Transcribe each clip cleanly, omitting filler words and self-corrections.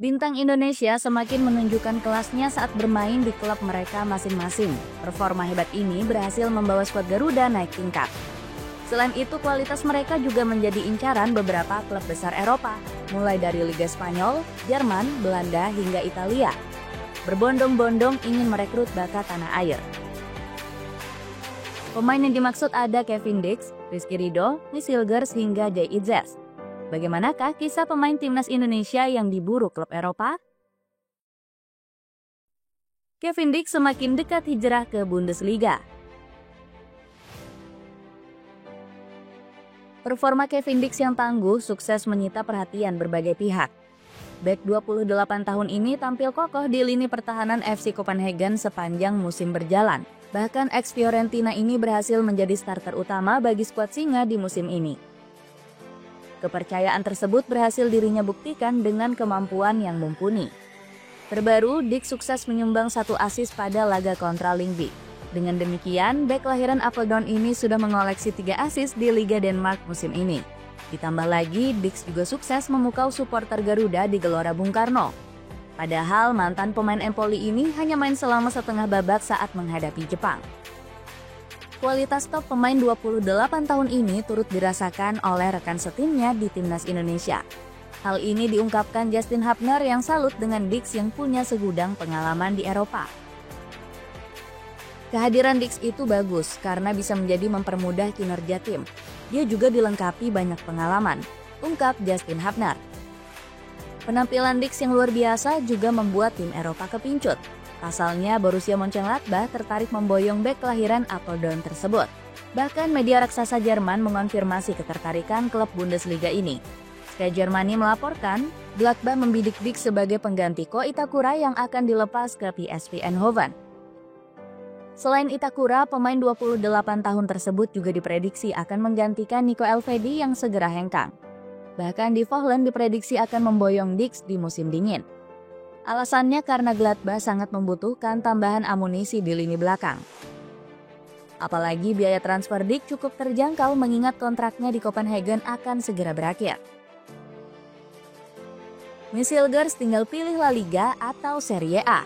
Bintang Indonesia semakin menunjukkan kelasnya saat bermain di klub mereka masing-masing. Performa hebat ini berhasil membawa skuad Garuda naik tingkat. Selain itu, kualitas mereka juga menjadi incaran beberapa klub besar Eropa, mulai dari Liga Spanyol, Jerman, Belanda, hingga Italia. Berbondong-bondong ingin merekrut bakat tanah air. Pemain yang dimaksud ada Kevin Dix, Rizky Ridho, Nis Hilgers, hingga Jay Itzes. Bagaimanakah kisah pemain timnas Indonesia yang diburu klub Eropa? Kevin Dix semakin dekat hijrah ke Bundesliga. Performa Kevin Dix yang tangguh sukses menyita perhatian berbagai pihak. Bek 28 tahun ini tampil kokoh di lini pertahanan FC Copenhagen sepanjang musim berjalan. Bahkan ex-Fiorentina ini berhasil menjadi starter utama bagi skuad singa di musim ini. Kepercayaan tersebut berhasil dirinya buktikan dengan kemampuan yang mumpuni. Terbaru, Dix sukses menyumbang 1 assist pada laga kontra Lyngby. Dengan demikian, bek kelahiran Apeldoorn ini sudah mengoleksi 3 assist di Liga Denmark musim ini. Ditambah lagi, Dix juga sukses memukau supporter Garuda di Gelora Bung Karno. Padahal mantan pemain Empoli ini hanya main selama setengah babak saat menghadapi Jepang. Kualitas top pemain 28 tahun ini turut dirasakan oleh rekan setimnya di timnas Indonesia. Hal ini diungkapkan Justin Hubner yang salut dengan Dix yang punya segudang pengalaman di Eropa. Kehadiran Dix itu bagus karena bisa menjadi mempermudah kinerja tim. Dia juga dilengkapi banyak pengalaman, ungkap Justin Hubner. Penampilan Dix yang luar biasa juga membuat tim Eropa kepincut. Pasalnya, Borussia Mönchengladbach tertarik memboyong bek kelahiran Apeldoorn tersebut. Bahkan media raksasa Jerman mengonfirmasi ketertarikan klub Bundesliga ini. Sky Germany melaporkan, Gladbach membidik Dix sebagai pengganti Ko Itakura yang akan dilepas ke PSV Eindhoven. Selain Itakura, pemain 28 tahun tersebut juga diprediksi akan menggantikan Nico Elvedi yang segera hengkang. Bahkan di Volland diprediksi akan memboyong Dix di musim dingin. Alasannya karena Gladbach sangat membutuhkan tambahan amunisi di lini belakang. Apalagi biaya transfer Dix cukup terjangkau mengingat kontraknya di Copenhagen akan segera berakhir. Nis Hilgers tinggal pilih La Liga atau Serie A.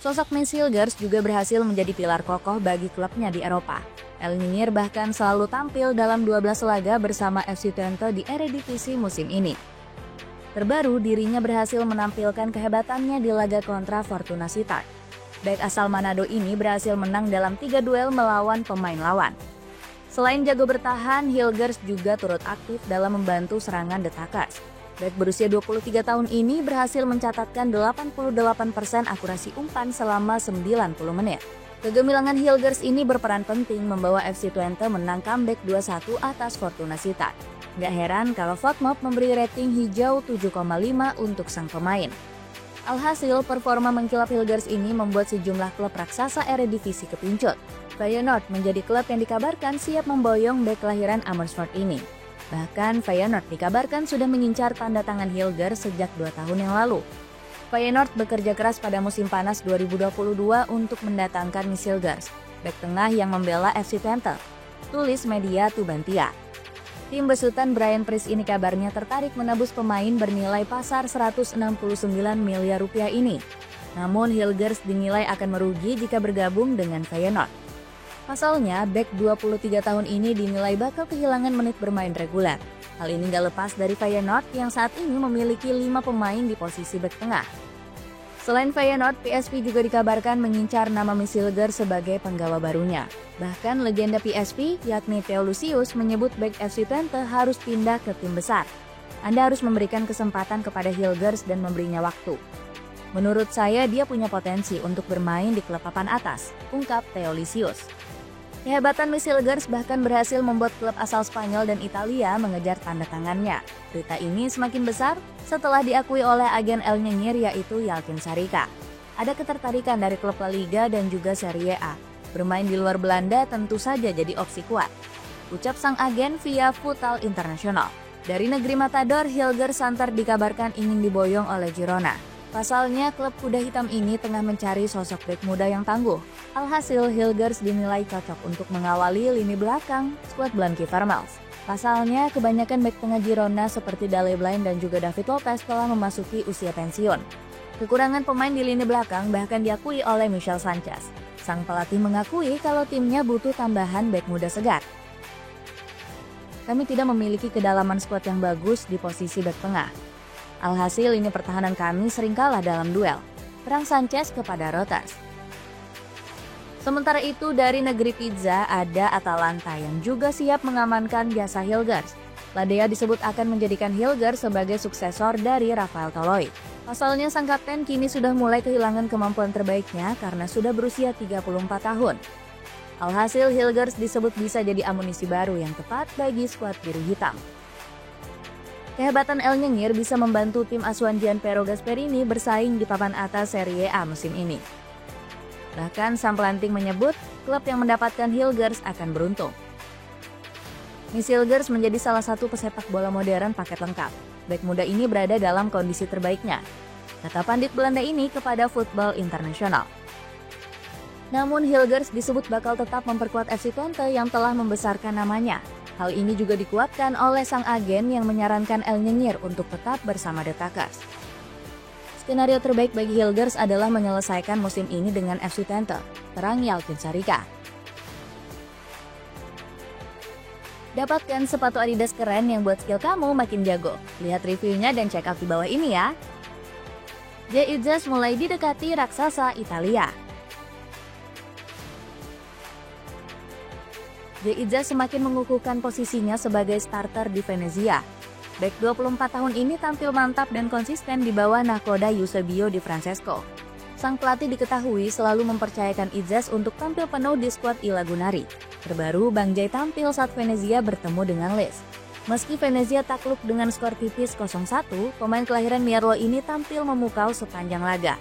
Sosok Nis Hilgers juga berhasil menjadi pilar kokoh bagi klubnya di Eropa. El Nyinyir bahkan selalu tampil dalam 12 laga bersama FC Twente di Eredivisie musim ini. Terbaru, dirinya berhasil menampilkan kehebatannya di laga kontra Fortuna Sittard. Bek asal Manado ini berhasil menang dalam 3 duel melawan pemain lawan. Selain jago bertahan, Hilgers juga turut aktif dalam membantu serangan The Tuckers. Bek berusia 23 tahun ini berhasil mencatatkan 88% akurasi umpan selama 90 menit. Kegemilangan Hilgers ini berperan penting membawa FC Twente menang comeback 2-1 atas Fortuna Sittard. Gak heran kalau FotMob memberi rating hijau 7,5 untuk sang pemain. Alhasil, performa mengkilap Hilgers ini membuat sejumlah klub raksasa Eredivisie kepincut. Feyenoord menjadi klub yang dikabarkan siap memboyong bek kelahiran Amersfoort ini. Bahkan Feyenoord dikabarkan sudah mengincar tanda tangan Hilgers sejak 2 tahun yang lalu. Feyenoord bekerja keras pada musim panas 2022 untuk mendatangkan Nis Hilgers, bek tengah yang membela FC Twente, tulis media Tubantia. Tim besutan Brian Priest ini kabarnya tertarik menebus pemain bernilai pasar 169 miliar rupiah ini. Namun Hilgers dinilai akan merugi jika bergabung dengan Feyenoord. Pasalnya, bek 23 tahun ini dinilai bakal kehilangan menit bermain reguler. Hal ini gak lepas dari Feyenoord yang saat ini memiliki 5 pemain di posisi bek tengah. Selain Feyenoord, PSV juga dikabarkan mengincar nama Nis Hilgers sebagai penggawa barunya. Bahkan legenda PSV, yakni Theo Lucius, menyebut bek FC Twente harus pindah ke tim besar. Anda harus memberikan kesempatan kepada Hilgers dan memberinya waktu. Menurut saya, dia punya potensi untuk bermain di klub papan atas, ungkap Theo Lucius. Kehebatan Nis Hilgers bahkan berhasil membuat klub asal Spanyol dan Italia mengejar tanda tangannya. Berita ini semakin besar setelah diakui oleh agen El Nyinyir yaitu Yalkin Sarika. Ada ketertarikan dari klub La Liga dan juga Serie A. Bermain di luar Belanda tentu saja jadi opsi kuat, ucap sang agen via Futsal International. Dari negeri Matador, Hilgers santer dikabarkan ingin diboyong oleh Girona. Pasalnya, klub kuda hitam ini tengah mencari sosok bek muda yang tangguh. Alhasil, Hilgers dinilai cocok untuk mengawali lini belakang skuad Blanky Vermels. Pasalnya, kebanyakan bek tengah Girona seperti Dale Blind dan juga David Lopez telah memasuki usia pensiun. Kekurangan pemain di lini belakang bahkan diakui oleh Michel Sanchez. Sang pelatih mengakui kalau timnya butuh tambahan bek muda segar. Kami tidak memiliki kedalaman skuad yang bagus di posisi bek tengah. Alhasil lini pertahanan kami sering kalah dalam duel, terang Sanchez kepada Reuters. Sementara itu dari negeri pizza ada Atalanta yang juga siap mengamankan jasa Hilgers. Ladea disebut akan menjadikan Hilgers sebagai suksesor dari Rafael Toloi. Pasalnya sang kapten kini sudah mulai kehilangan kemampuan terbaiknya karena sudah berusia 34 tahun. Alhasil Hilgers disebut bisa jadi amunisi baru yang tepat bagi skuad biru hitam. Kehebatan El Nyengir bisa membantu tim asuhan Gianpiero Gasperini bersaing di papan atas Serie A musim ini. Bahkan sang pelanting menyebut klub yang mendapatkan Hilgers akan beruntung. Miss Hilgers menjadi salah satu pesepak bola modern paket lengkap. Bek muda ini berada dalam kondisi terbaiknya, kata pandit Belanda ini kepada Football International. Namun Hilgers disebut bakal tetap memperkuat FC Twente yang telah membesarkan namanya. Hal ini juga dikuatkan oleh sang agen yang menyarankan El Nyengir untuk tetap bersama The Takers. Skenario terbaik bagi Hilgers adalah menyelesaikan musim ini dengan FC Twente, terang Yalvin Sarika. Dapatkan sepatu Adidas keren yang buat skill kamu makin jago. Lihat reviewnya dan check out di bawah ini ya. Jay Itzes mulai didekati raksasa Italia. Jay Itzes semakin mengukuhkan posisinya sebagai starter di Venezia. Bek 24 tahun ini tampil mantap dan konsisten di bawah nahkoda Eusebio Di Francesco. Sang pelatih diketahui selalu mempercayakan Itzes untuk tampil penuh di skuad I Lagunari. Terbaru, Bang Jay tampil saat Venezia bertemu dengan Lecce. Meski Venezia takluk dengan skor tipis 0-1, pemain kelahiran Mierlo ini tampil memukau sepanjang laga.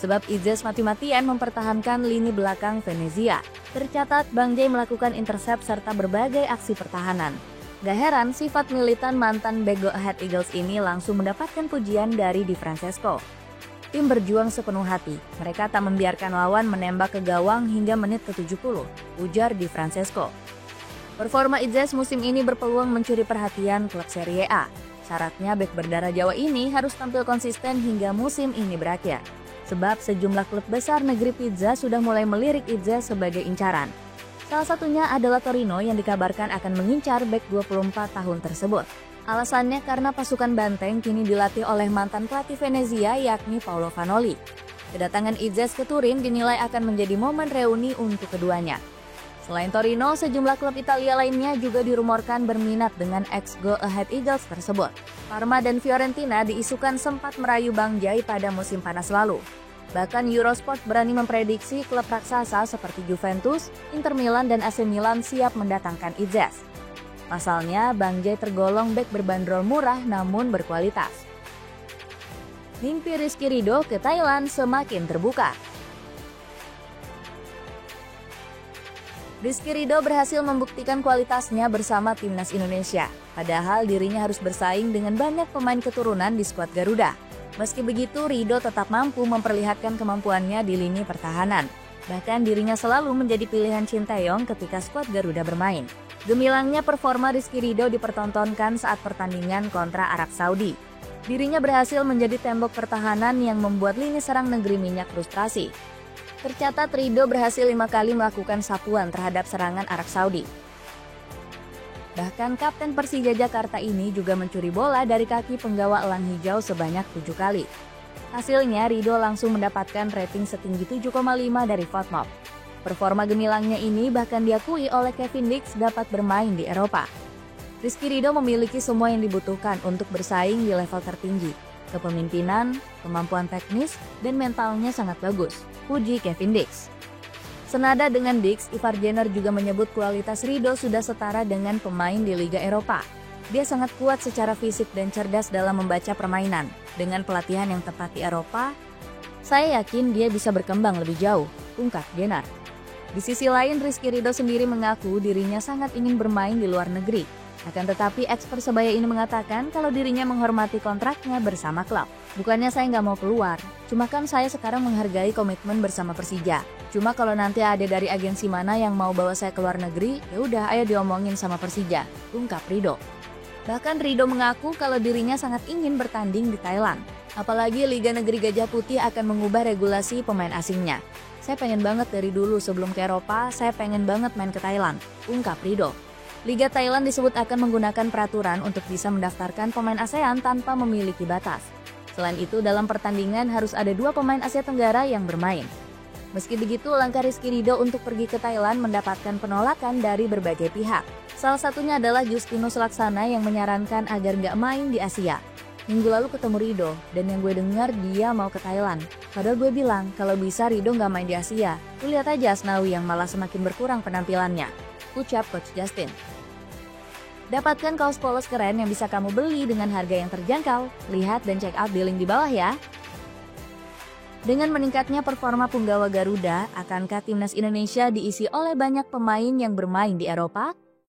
Sebab Itzes mati-matian mempertahankan lini belakang Venezia. Tercatat, Bang Jay melakukan intercept serta berbagai aksi pertahanan. Gak heran, sifat militan mantan bek Go Ahead Eagles ini langsung mendapatkan pujian dari Di Francesco. Tim berjuang sepenuh hati, mereka tak membiarkan lawan menembak ke gawang hingga menit ke-70, ujar Di Francesco. Performa Itzes musim ini berpeluang mencuri perhatian klub Serie A. Syaratnya bek berdarah Jawa ini harus tampil konsisten hingga musim ini berakhir. Sebab sejumlah klub besar negeri pizza sudah mulai melirik Itzes sebagai incaran. Salah satunya adalah Torino yang dikabarkan akan mengincar bek 24 tahun tersebut. Alasannya karena pasukan banteng kini dilatih oleh mantan pelatih Venezia yakni Paolo Vanoli. Kedatangan Itzes ke Turin dinilai akan menjadi momen reuni untuk keduanya. Selain Torino, sejumlah klub Italia lainnya juga dirumorkan berminat dengan ex-Go Ahead Eagles tersebut. Parma dan Fiorentina diisukan sempat merayu Bang Jay pada musim panas lalu. Bahkan Eurosport berani memprediksi klub raksasa seperti Juventus, Inter Milan dan AC Milan siap mendatangkan Itzes. Pasalnya, Bang Jay tergolong bek berbanderol murah namun berkualitas. Mimpi Rizky Ridho ke Thailand semakin terbuka. Rizky Ridho berhasil membuktikan kualitasnya bersama timnas Indonesia. Padahal dirinya harus bersaing dengan banyak pemain keturunan di skuad Garuda. Meski begitu, Ridho tetap mampu memperlihatkan kemampuannya di lini pertahanan. Bahkan dirinya selalu menjadi pilihan Sinteyong ketika skuad Garuda bermain. Gemilangnya performa Rizky Ridho dipertontonkan saat pertandingan kontra Arab Saudi. Dirinya berhasil menjadi tembok pertahanan yang membuat lini serang negeri minyak frustrasi. Tercatat Ridho berhasil 5 kali melakukan sapuan terhadap serangan Arab Saudi. Bahkan Kapten Persija Jakarta ini juga mencuri bola dari kaki penggawa elang hijau sebanyak 7 kali. Hasilnya Ridho langsung mendapatkan rating setinggi 7,5 dari FotMob. Performa gemilangnya ini bahkan diakui oleh Kevin Dix dapat bermain di Eropa. Rizky Ridho memiliki semua yang dibutuhkan untuk bersaing di level tertinggi. Kepemimpinan, kemampuan teknis, dan mentalnya sangat bagus, puji Kevin Dix. Senada dengan Dix, Ivar Jenner juga menyebut kualitas Ridho sudah setara dengan pemain di Liga Eropa. Dia sangat kuat secara fisik dan cerdas dalam membaca permainan. Dengan pelatihan yang tepat di Eropa, saya yakin dia bisa berkembang lebih jauh, ungkap Jenner. Di sisi lain, Rizky Ridho sendiri mengaku dirinya sangat ingin bermain di luar negeri. Akan tetapi eks Persebaya ini mengatakan kalau dirinya menghormati kontraknya bersama klub. Bukannya saya nggak mau keluar, cuma kan saya sekarang menghargai komitmen bersama Persija. Cuma kalau nanti ada dari agensi mana yang mau bawa saya ke luar negeri, ya udah ayo diomongin sama Persija, ungkap Ridho. Bahkan Ridho mengaku kalau dirinya sangat ingin bertanding di Thailand. Apalagi Liga Negeri Gajah Putih akan mengubah regulasi pemain asingnya. Saya pengen banget dari dulu sebelum ke Eropa, saya pengen banget main ke Thailand, ungkap Ridho. Liga Thailand disebut akan menggunakan peraturan untuk bisa mendaftarkan pemain ASEAN tanpa memiliki batas. Selain itu, dalam pertandingan harus ada 2 pemain Asia Tenggara yang bermain. Meski begitu, langkah Rizky Ridho untuk pergi ke Thailand mendapatkan penolakan dari berbagai pihak. Salah satunya adalah Justinus Laksana yang menyarankan agar nggak main di Asia. Minggu lalu ketemu Ridho, dan yang gue dengar dia mau ke Thailand. Padahal gue bilang, kalau bisa Ridho nggak main di Asia. Lu lihat aja Asnawi yang malah semakin berkurang penampilannya, ucap Coach Justin. Dapatkan kaos polos keren yang bisa kamu beli dengan harga yang terjangkau. Lihat dan check out di link di bawah ya. Dengan meningkatnya performa punggawa Garuda, akankah timnas Indonesia diisi oleh banyak pemain yang bermain di Eropa?